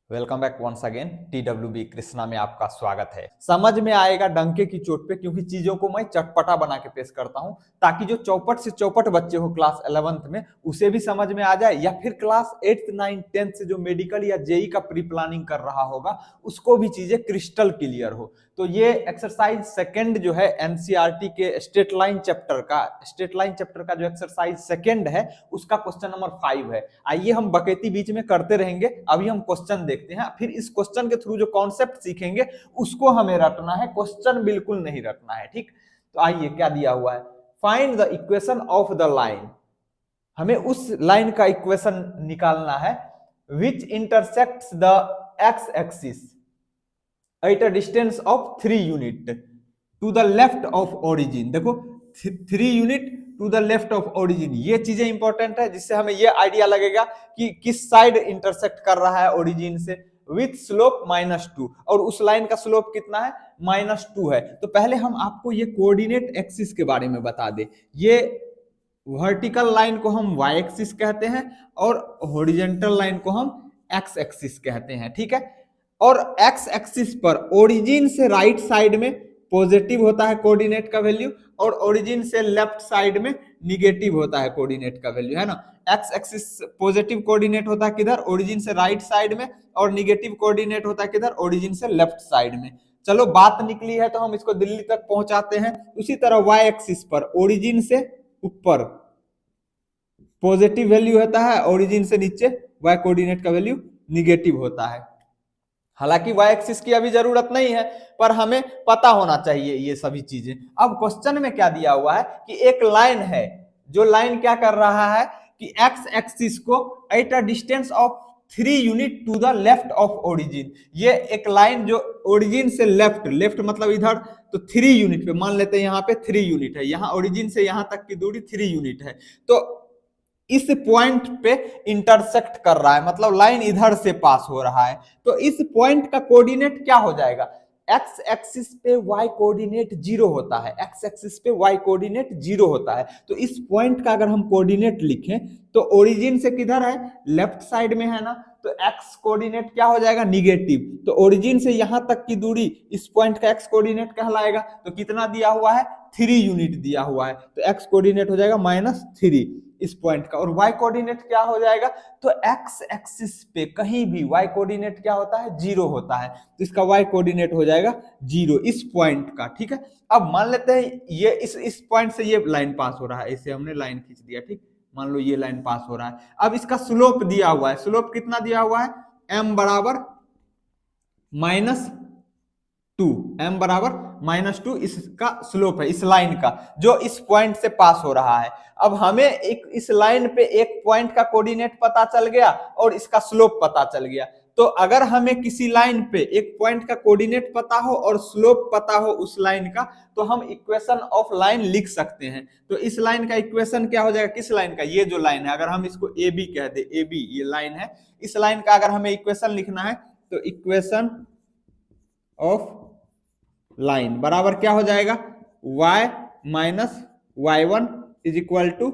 Welcome back once again. TWB Krishna में आपका स्वागत है। समझ में आएगा डंके की चोट पे, क्योंकि चीजों को मैं चटपटा बना के पेश करता हूं ताकि जो चौपट से चौपट बच्चे हो क्लास 11th में उसे भी समझ में आ जाए, या फिर क्लास 8th 9th 10th से जो मेडिकल या जेई का प्री प्लानिंग कर रहा होगा उसको भी चीजें क्रिस्टल क्लियर हो। तो ये एक्सरसाइज सेकंड जो है एनसीईआरटी के स्टेट लाइन चैप्टर का जो एक्सरसाइज सेकंड है उसका क्वेश्चन नंबर 5 है। आइए हम बकेती बीच में करते रहेंगे। अभी हम क्वेश्चन देखते हैं, फिर इस क्वेश्चन के थ्रू जो कॉन्सेप्ट सीखेंगे उसको हमें रटना है, क्वेश्चन बिल्कुल नहीं रटना है। ठीक, तो आइए क्या दिया हुआ है, find the equation of the line. हमें उस लाइन का इक्वेशन निकालना है which intersects the x axis at a distance of 3 unit to the left of origin. देखो 3 unit to the left of origin, ये चीजें इंपॉर्टेंट है जिससे हमें ये आइडिया लगेगा कि किस साइड इंटरसेक्ट कर रहा है ओरिजिन से, विथ स्लोप -2, और उस लाइन का स्लोप कितना है, -2 है। तो पहले हम आपको ये कोऑर्डिनेट एक्सिस के बारे में बता दें। ये वर्टिकल लाइन को हम वाई एक्सिस कहते हैं और हॉरिजॉन्टल लाइन को हम एक्स एक्सिस कहते हैं। ठीक है, और एक्स एक्सिस पर ओरिजिन से राइट साइड में पॉजिटिव होता है कोऑर्डिनेट का वैल्यू, और ओरिजिन से लेफ्ट साइड में निगेटिव होता है कोऑर्डिनेट का वैल्यू, है ना। एक्स एक्सिस पॉजिटिव कोऑर्डिनेट होता है किधर, ओरिजिन से राइट साइड में, और निगेटिव कोऑर्डिनेट होता है किधर, ओरिजिन से लेफ्ट साइड में। चलो बात निकली है तो हम इसको दिल्ली तक पहुंचाते हैं। उसी तरह वाई एक्सिस पर ओरिजिन से ऊपर पॉजिटिव वैल्यू होता है, ओरिजिन से नीचे वाई कोऑर्डिनेट का वैल्यू निगेटिव होता है। हालांकि वाई एक्सिस की अभी जरूरत नहीं है, पर हमें पता होना चाहिए ये सभी चीजें। अब क्वेश्चन में क्या दिया हुआ है कि एक लाइन है, जो लाइन क्या कर रहा है कि एक्स एक्सिस को at a distance of 3 unit to the left of origin. ये एक लाइन जो ओरिजिन से लेफ्ट मतलब इधर, तो 3 यूनिट पे मान लेते हैं, यहाँ पे 3 यूनिट है, यहाँ ओरिजिन से यहाँ तक की दूरी 3 यूनिट है, तो इस पॉइंट पे इंटरसेक्ट कर रहा है, मतलब लाइन इधर से पास हो रहा है। तो इस पॉइंट का कोऑर्डिनेट क्या हो जाएगा, एक्स एक्सिस पे वाई कोऑर्डिनेट 0 होता है, एक्स एक्सिस पे वाई कोऑर्डिनेट 0 होता है। तो इस पॉइंट का अगर हम कोऑर्डिनेट लिखें तो ओरिजिन से किधर है, लेफ्ट साइड में है ना, तो एक्स कोऑर्डिनेट क्या हो जाएगा, निगेटिव। तो ओरिजिन से यहां तक की दूरी इस पॉइंट का एक्स कोऑर्डिनेट कहलाएगा। तो कितना दिया हुआ है, 3 यूनिट दिया हुआ है, तो एक्स कोऑर्डिनेट हो जाएगा -3 इस पॉइंट का। और y कोऑर्डिनेट क्या हो जाएगा, तो x एक्सिस पे कहीं भी y कोऑर्डिनेट क्या होता है, 0 होता है, तो इसका y कोऑर्डिनेट हो जाएगा 0 इस पॉइंट का। ठीक है, अब मान लेते हैं ये इस पॉइंट से ये लाइन पास हो रहा है, इसे हमने लाइन खींच दिया। ठीक, मान लो ये लाइन पास हो रहा है। अब इसका स्लोप दिया हुआ है, स्लोप कितना दिया हुआ है, m बराबर -2, m बराबर -2 इसका स्लोप है, इस लाइन का जो इस पॉइंट से पास हो रहा है। अब हमें एक इस लाइन पे एक पॉइंट का कोऑर्डिनेट पता चल गया और इसका स्लोप पता चल गया। तो अगर हमें किसी लाइन पे एक पॉइंट का कोऑर्डिनेट पता हो और स्लोप पता हो उस लाइन का, तो हम इक्वेशन ऑफ लाइन लिख सकते हैं। तो इस लाइन का इक्वेशन क्या हो जाएगा, किस लाइन का, ये जो लाइन है, अगर हम इसको ए बी कह दे, ए बी ये लाइन है, इस लाइन का अगर हमें इक्वेशन लिखना है तो इक्वेशन ऑफ लाइन बराबर क्या हो जाएगा, y minus y1 is equal to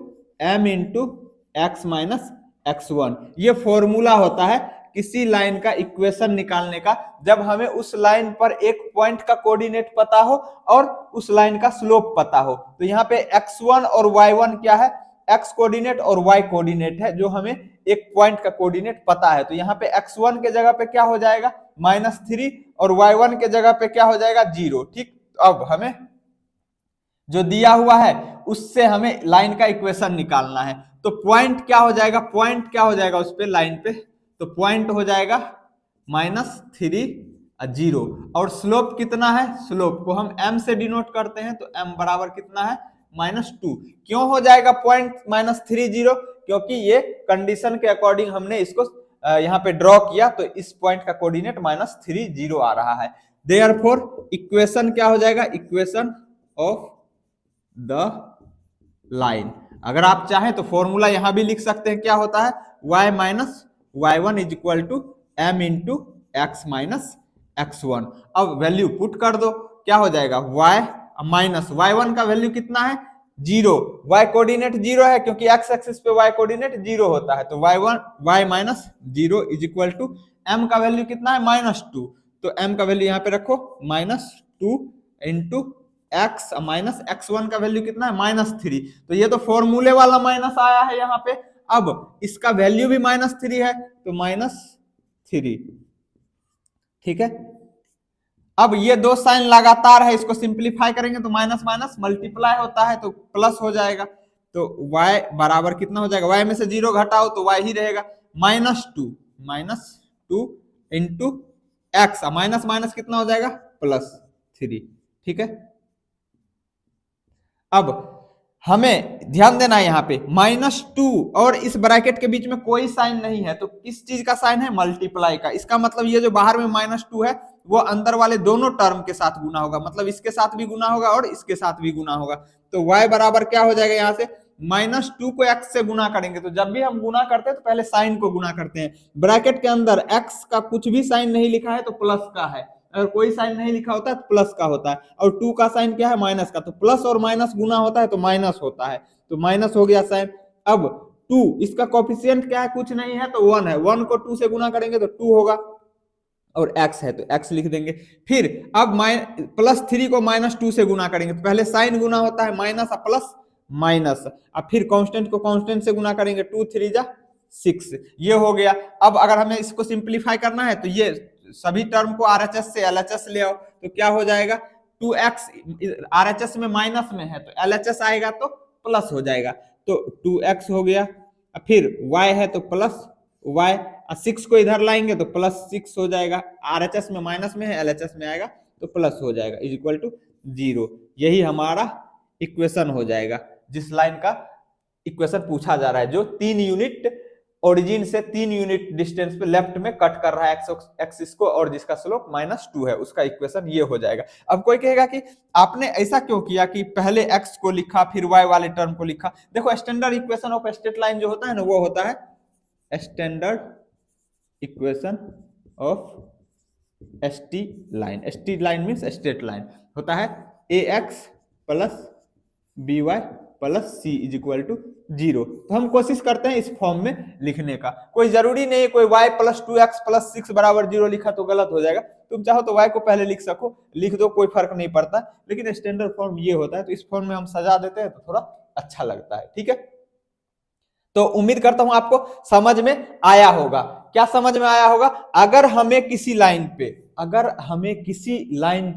m into X minus x1। ये फॉर्मूला होता है किसी लाइन का इक्वेशन निकालने का, जब हमें उस लाइन पर एक पॉइंट का कोऑर्डिनेट पता हो और उस लाइन का स्लोप पता हो। तो यहाँ पे x1 और y1 क्या है, x कोऑर्डिनेट और y कोऑर्डिनेट है, जो हमें एक पॉइंट का कोऑर्डिनेट पता है। तो यहाँ पे x1 के जगह पे क्या हो जाएगा, -3, और y1 के जगह पे क्या हो जाएगा, 0। ठीक, अब हमें जो दिया हुआ है उससे हमें लाइन का इक्वेशन निकालना है। तो पॉइंट क्या हो जाएगा, पॉइंट क्या हो जाएगा उस पे, लाइन पे, तो पॉइंट हो जाएगा -3 0, और स्लोप कितना है, स्लोप को हम m से डिनोट करते हैं, तो m बराबर कितना है, -2। क्यों हो जाएगा पॉइंट -3 0, क्योंकि ये कंडीशन के अकॉर्डिंग हमने इसको यहाँ पे ड्रॉ किया, तो इस पॉइंट का कोऑर्डिनेट -3 0 आ रहा है। देयरफॉर इक्वेशन क्या हो जाएगा, इक्वेशन ऑफ द लाइन। अगर आप चाहें तो फॉर्मूला यहां भी लिख सकते हैं, क्या होता है, y minus y1 is equal to m into X minus x1। अब वैल्यू पुट कर दो, क्या हो जाएगा, y माइनस y1 का वैल्यू कितना है, 0, y कोऑर्डिनेट 0 है क्योंकि x एक्सिस पे y कोऑर्डिनेट 0 होता है, तो y1 y minus 0 is equal to m का वैल्यू कितना है -2, तो m का वैल्यू यहाँ पे रखो -2 इंटू x माइनस x1 का वैल्यू कितना है -3, तो ये तो फॉर्मूले वाला माइनस आया है यहाँ पे। अब इसका वैल्यू भी -3 है तो -3, ठीक है। अब ये दो साइन लगातार है, इसको सिंप्लीफाई करेंगे तो माइनस माइनस मल्टीप्लाई होता है तो प्लस हो जाएगा, तो y बराबर कितना हो जाएगा, y में से 0 घटाओ तो y ही रहेगा -2 इंटू एक्स, माइनस माइनस कितना हो जाएगा +3, ठीक है। अब हमें ध्यान देना है यहाँ पे -2 और इस ब्रैकेट के बीच में कोई साइन नहीं है, तो किस चीज का साइन है, मल्टीप्लाई का। इसका मतलब ये जो बाहर में -2 है वो अंदर वाले दोनों टर्म के साथ गुना होगा, मतलब इसके साथ भी गुना होगा और इसके साथ भी गुना होगा, तो y बराबर क्या हो जाएगा, यहाँ से -2 को x से गुना करेंगे, तो जब भी हम गुना करते हैं तो पहले साइन को गुना करते हैं। ब्रैकेट के अंदर x का कुछ भी साइन नहीं लिखा है तो प्लस का है, अगर कोई साइन नहीं लिखा होता है तो प्लस का होता है, और 2 का साइन क्या है, माइनस का, तो प्लस और माइनस गुना होता है तो माइनस होता है, तो माइनस हो गया साइन। अब 2 इसका कोफिशिएंट क्या है, कुछ नहीं है तो 1 है, 1 को 2 से गुना करेंगे तो 2 होगा, और x है तो x लिख देंगे। फिर अब +3 को -2 से गुना करेंगे तो पहले साइन गुना होता है, माइनस प्लस माइनस, अब फिर कांस्टेंट को कांस्टेंट से गुना करेंगे, 2 3 जा 6, ये हो गया। अब अगर हमें इसको सिंप्लीफाई करना है तो ये सभी टर्म को RHS से LHS ले आओ, तो क्या हो जाएगा 2x, RHS में माइनस में है तो LHS आएगा तो प्लस हो जाएगा, तो 2x हो गया। फिर y है तो प्लस y, 6 को इधर लाएंगे तो +6 हो जाएगा, RHS में माइनस में है LHS में आएगा तो प्लस हो जाएगा, =0। यही हमारा इक्वेशन हो जाएगा जिस लाइन का इक्वेशन पूछा जा रहा है, जो 3 यूनिट ओरिजिन से 3 यूनिट डिस्टेंस पे लेफ्ट में कट कर रहा है एक्सिस को, और जिसका स्लोप -2 है, उसका इक्वेशन ये हो जाएगा। अब कोई कहेगा कि आपने ऐसा क्यों किया कि पहले x को लिखा फिर y वाले टर्म को लिखा। देखो standard equation of straight line जो होता है ना, वो होता है standard equation of straight line. Straight line means straight line होता है ax + by + c = 0। तो हम कोशिश करते हैं इस फॉर्म में लिखने का, कोई जरूरी नहीं है कोई y + 2x + 6 = 0 लिखा तो गलत हो जाएगा, तुम चाहो तो y को पहले लिख सको, लिख दो, कोई फर्क नहीं पड़ता, लेकिन स्टैंडर्ड फॉर्म ये होता है, तो इस फॉर्म में हम सजा देते हैं तो थोड़ा अच्छा लगता है, ठीक है। तो उम्मीद करता हूं आपको समझ में आया होगा। क्या समझ में आया होगा, अगर हमें किसी लाइन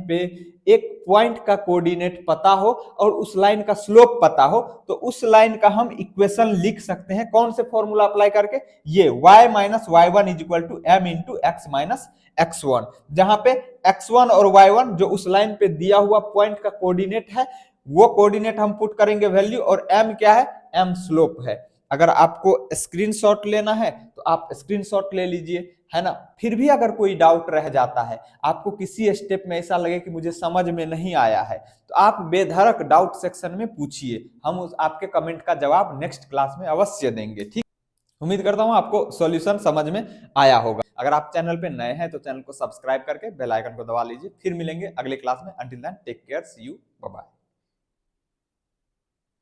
पे एक पॉइंट का कोऑर्डिनेट पता हो और उस लाइन का स्लोप पता हो, तो उस लाइन का हम इक्वेशन लिख सकते हैं, कौन से फॉर्मूला अप्लाई करके, ये y - y1 = m × x - x1, जहां पे x1 और y1 जो उस लाइन पे दिया हुआ पॉइंट का कोऑर्डिनेट है, वो कोऑर्डिनेट हम पुट करेंगे वैल्यू, और m क्या है, m स्लोप है। अगर आपको स्क्रीनशॉट लेना है तो आप स्क्रीनशॉट ले लीजिए, है ना। फिर भी अगर कोई डाउट रह जाता है, आपको किसी स्टेप में ऐसा लगे कि मुझे समझ में नहीं आया है, तो आप बेधड़क डाउट सेक्शन में पूछिए, हम उस आपके कमेंट का जवाब नेक्स्ट क्लास में अवश्य देंगे, ठीक। उम्मीद करता हूं आपको सॉल्यूशन समझ में आया होगा। अगर आप चैनल पे नए हैं तो चैनल को सब्सक्राइब करके बेल आइकन को दबा लीजिए। फिर मिलेंगे अगले क्लास में। Until then take care, see you, bye bye.